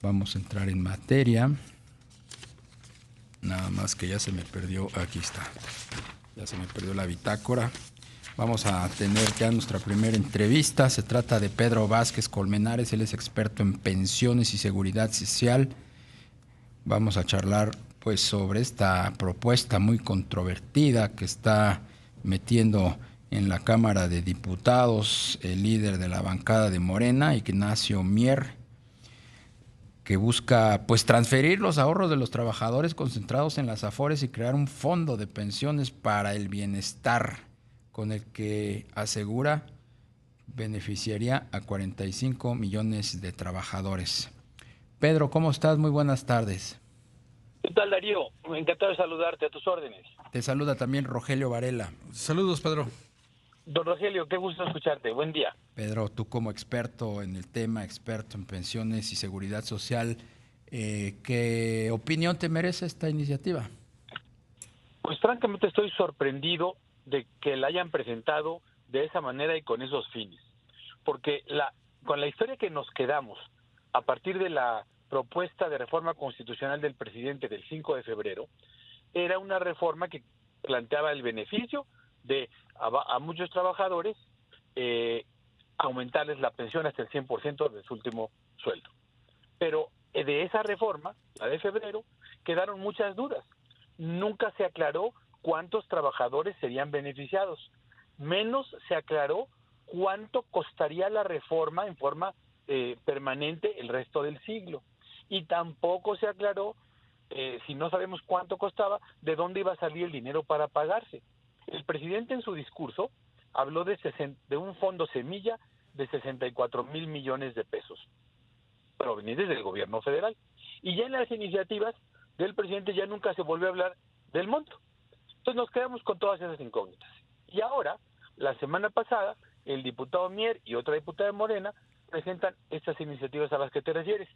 vamos a entrar en materia. Nada más que ya se me perdió, aquí está. Ya se me perdió la bitácora. Vamos a tener ya nuestra primera entrevista. Se trata de Pedro Vázquez Colmenares. Él es experto en pensiones y seguridad social. Vamos a charlar pues sobre esta propuesta muy controvertida que está metiendo en la Cámara de Diputados el líder de la bancada de Morena, Ignacio Mier, que busca pues transferir los ahorros de los trabajadores concentrados en las Afores y crear un fondo de pensiones para el bienestar, con el que asegura beneficiaría a 45 millones de trabajadores. Pedro, ¿cómo estás? Muy buenas tardes. ¿Qué tal, Darío? Encantado de saludarte, a tus órdenes. Te saluda también Rogelio Varela. Saludos, Pedro. Don Rogelio, qué gusto escucharte. Buen día. Pedro, tú como experto en el tema, experto en pensiones y seguridad social, ¿qué opinión te merece esta iniciativa? Pues francamente estoy sorprendido de que la hayan presentado de esa manera y con esos fines. Porque con la historia que nos quedamos a partir de la propuesta de reforma constitucional del presidente del 5 de febrero, era una reforma que planteaba el beneficio de a muchos trabajadores aumentarles la pensión hasta el 100% de su último sueldo. Pero de esa reforma, la de febrero, quedaron muchas dudas. Nunca se aclaró cuántos trabajadores serían beneficiados. Menos se aclaró cuánto costaría la reforma en forma permanente el resto del siglo. Y tampoco se aclaró, si no sabemos cuánto costaba, de dónde iba a salir el dinero para pagarse. El presidente en su discurso habló de un fondo semilla de 64,000 millones de pesos provenientes del gobierno federal. Y ya en las iniciativas del presidente ya nunca se volvió a hablar del monto. Entonces nos quedamos con todas esas incógnitas. Y ahora, la semana pasada, el diputado Mier y otra diputada de Morena presentan estas iniciativas a las que te refieres.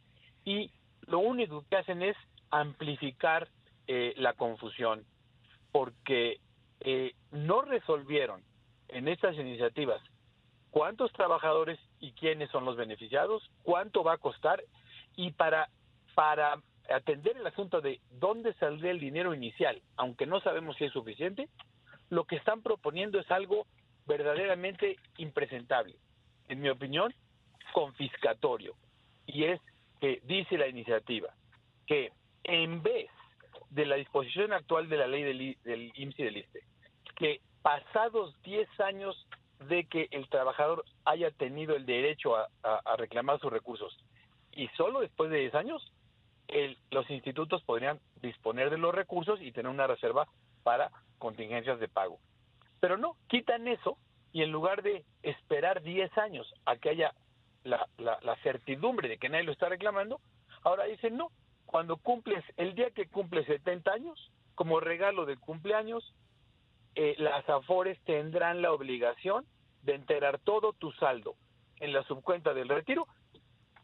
Y lo único que hacen es amplificar la confusión, porque no resolvieron en estas iniciativas cuántos trabajadores y quiénes son los beneficiados, cuánto va a costar, y para atender el asunto de dónde saldría el dinero inicial, aunque no sabemos si es suficiente, lo que están proponiendo es algo verdaderamente impresentable, en mi opinión, confiscatorio. Y es que dice la iniciativa que en vez de la disposición actual de la ley del IMSS y del ISSSTE, que pasados 10 años de que el trabajador haya tenido el derecho a reclamar sus recursos, y solo después de 10 años, los institutos podrían disponer de los recursos y tener una reserva para contingencias de pago. Pero no, quitan eso, y en lugar de esperar 10 años a que haya la certidumbre de que nadie lo está reclamando, ahora dicen no, el día que cumples 70 años, como regalo de cumpleaños, las Afores tendrán la obligación de enterar todo tu saldo en la subcuenta del retiro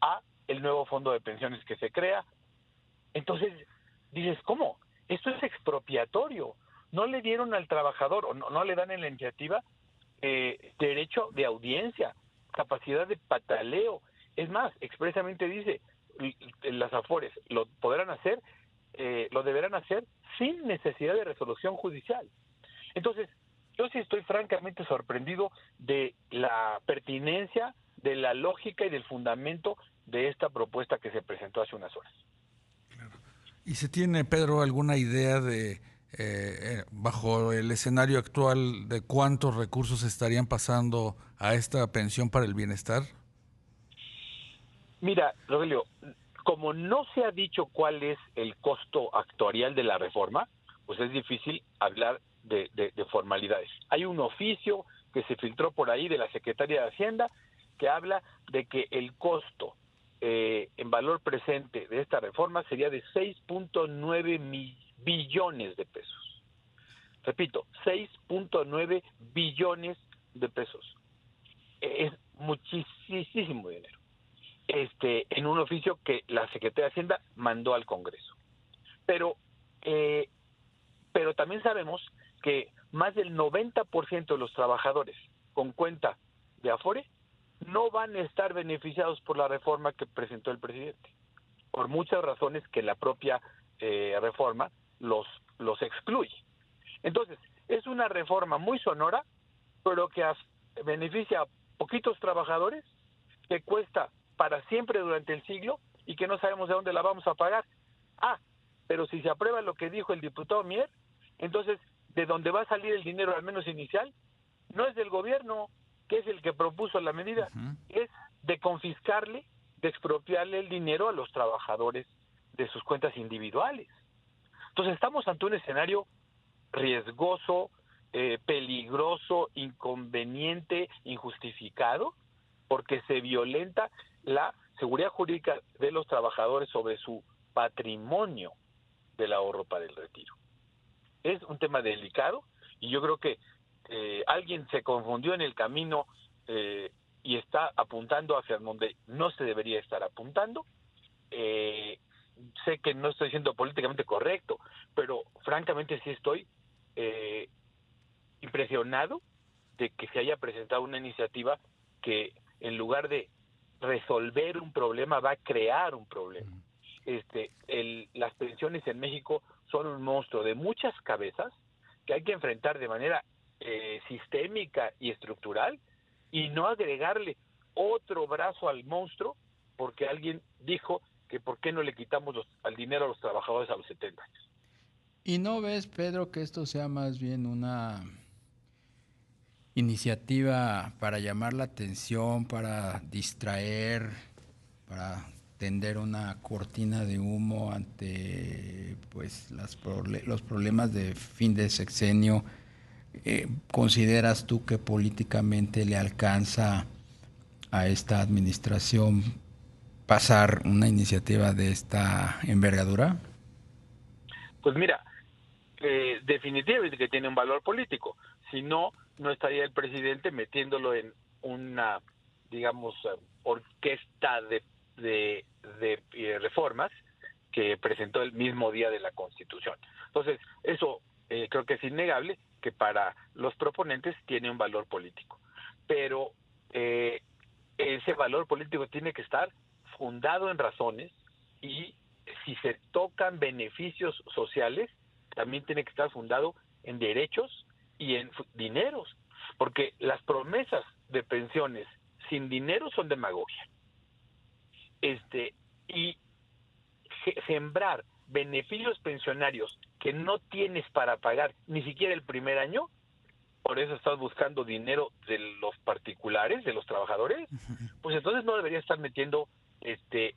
a el nuevo fondo de pensiones que se crea. Entonces dices, ¿cómo? Esto es expropiatorio. No le dieron al trabajador, o no le dan en la iniciativa derecho de audiencia, capacidad de pataleo. Es más, expresamente dice, las Afores lo podrán hacer, lo deberán hacer sin necesidad de resolución judicial. Entonces, yo sí estoy francamente sorprendido de la pertinencia, de la lógica y del fundamento de esta propuesta que se presentó hace unas horas. Claro. ¿Y se tiene, Pedro, alguna idea de, bajo el escenario actual, de cuántos recursos estarían pasando a esta pensión para el bienestar? Mira, Rogelio, como no se ha dicho cuál es el costo actuarial de la reforma, pues es difícil hablar de formalidades. Hay un oficio que se filtró por ahí de la Secretaría de Hacienda que habla de que el costo en valor presente de esta reforma sería de 6.9 billones de pesos. Repito, 6.9 billones de pesos. Es muchísimo dinero. En un oficio que la Secretaría de Hacienda mandó al Congreso. Pero también sabemos que más del 90% de los trabajadores con cuenta de Afore no van a estar beneficiados por la reforma que presentó el presidente, por muchas razones que la propia reforma los excluye. Entonces, es una reforma muy sonora, pero que beneficia a poquitos trabajadores, que cuesta para siempre durante el siglo y que no sabemos de dónde la vamos a pagar. Pero si se aprueba lo que dijo el diputado Mier, entonces de dónde va a salir el dinero, al menos inicial, no es del gobierno, que es el que propuso la medida, es de confiscarle, de expropiarle el dinero a los trabajadores de sus cuentas individuales. Entonces estamos ante un escenario riesgoso, peligroso, inconveniente, injustificado, porque se violenta la seguridad jurídica de los trabajadores sobre su patrimonio del ahorro para el retiro. Es un tema delicado y yo creo que alguien se confundió en el camino y está apuntando hacia donde no se debería estar apuntando. Sé que no estoy siendo políticamente correcto, pero francamente sí estoy impresionado de que se haya presentado una iniciativa que en lugar de resolver un problema va a crear un problema. Las pensiones en México son un monstruo de muchas cabezas que hay que enfrentar de manera sistémica y estructural y no agregarle otro brazo al monstruo porque alguien dijo que por qué no le quitamos al dinero a los trabajadores a los 70 años. ¿Y no ves, Pedro, que esto sea más bien una iniciativa para llamar la atención, para distraer, para tender una cortina de humo ante pues los problemas de fin de sexenio? ¿Consideras tú que políticamente le alcanza a esta administración pasar una iniciativa de esta envergadura? Pues mira, definitivamente que tiene un valor político. Si no, no estaría el presidente metiéndolo en una, digamos, orquesta de reformas que presentó el mismo día de la Constitución. Entonces, eso creo que es innegable que para los proponentes tiene un valor político. Pero ese valor político tiene que estar fundado en razones y si se tocan beneficios sociales, también tiene que estar fundado en derechos y en dineros, porque las promesas de pensiones sin dinero son demagogia. Y sembrar beneficios pensionarios que no tienes para pagar ni siquiera el primer año, por eso estás buscando dinero de los particulares, de los trabajadores, pues entonces no debería estar metiendo este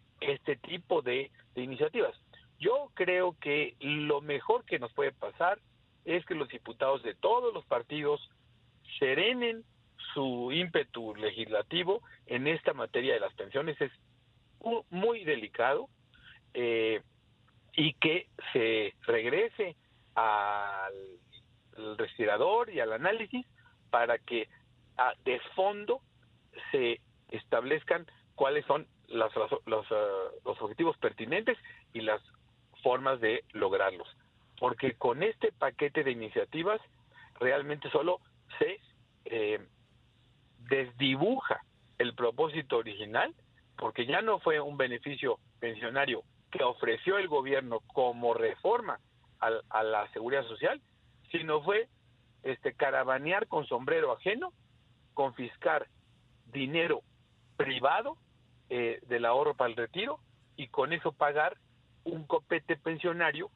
tipo de iniciativas. Yo creo que lo mejor que nos puede pasar es que los diputados de todos los partidos serenen su ímpetu legislativo en esta materia de las pensiones. Es muy delicado y que se regrese al respirador y al análisis para que de fondo se establezcan cuáles son los objetivos pertinentes y las formas de lograrlos, porque con este paquete de iniciativas realmente solo se desdibuja el propósito original, porque ya no fue un beneficio pensionario que ofreció el gobierno como reforma a la seguridad social, sino fue caravanear con sombrero ajeno, confiscar dinero privado del ahorro para el retiro y con eso pagar un copete pensionario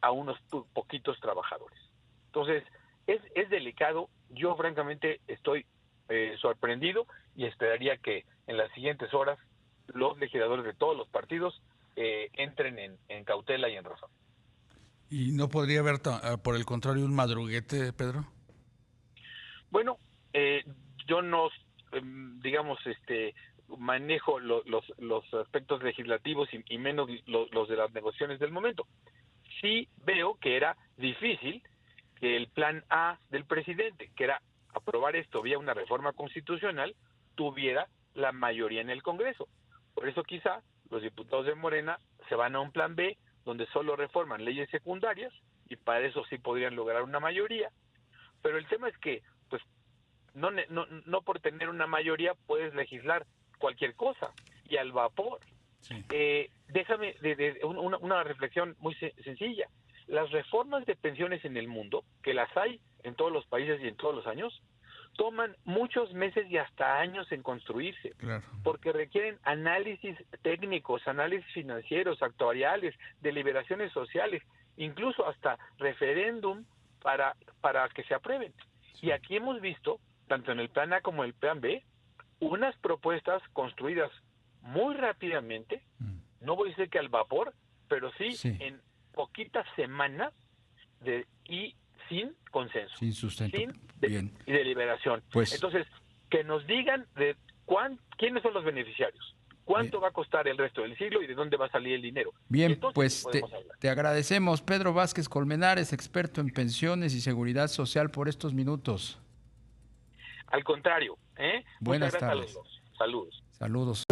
a unos poquitos trabajadores. Entonces, es delicado. Yo francamente estoy sorprendido y esperaría que en las siguientes horas los legisladores de todos los partidos entren en cautela y en razón. ¿Y no podría haber, por el contrario, un madruguete, Pedro? Bueno, yo no, digamos, manejo los aspectos legislativos y menos los de las negociaciones del momento. Sí veo que era difícil que el plan A del presidente, que era aprobar esto vía una reforma constitucional, tuviera la mayoría en el Congreso. Por eso quizá los diputados de Morena se van a un plan B, donde solo reforman leyes secundarias, y para eso sí podrían lograr una mayoría. Pero el tema es que, pues, no por tener una mayoría puedes legislar cualquier cosa, y al vapor. Sí. Déjame una reflexión muy sencilla. Las reformas de pensiones en el mundo, que las hay en todos los países y en todos los años, toman muchos meses y hasta años en construirse, Claro. porque requieren análisis técnicos, análisis financieros, actuariales, deliberaciones sociales, incluso hasta referéndum para que se aprueben. Y aquí hemos visto, tanto en el plan A como en el plan B, unas propuestas construidas muy rápidamente, no voy a decir que al vapor, pero sí. En poquitas semanas y sin consenso, sin sustento, y deliberación. Pues, entonces, que nos digan de quiénes son los beneficiarios, cuánto va a costar el resto del siglo y de dónde va a salir el dinero. Bien, entonces, pues te agradecemos, Pedro Vázquez Colmenares, experto en pensiones y seguridad social, por estos minutos. Al contrario, Buenas tardes. Saludos. Saludos.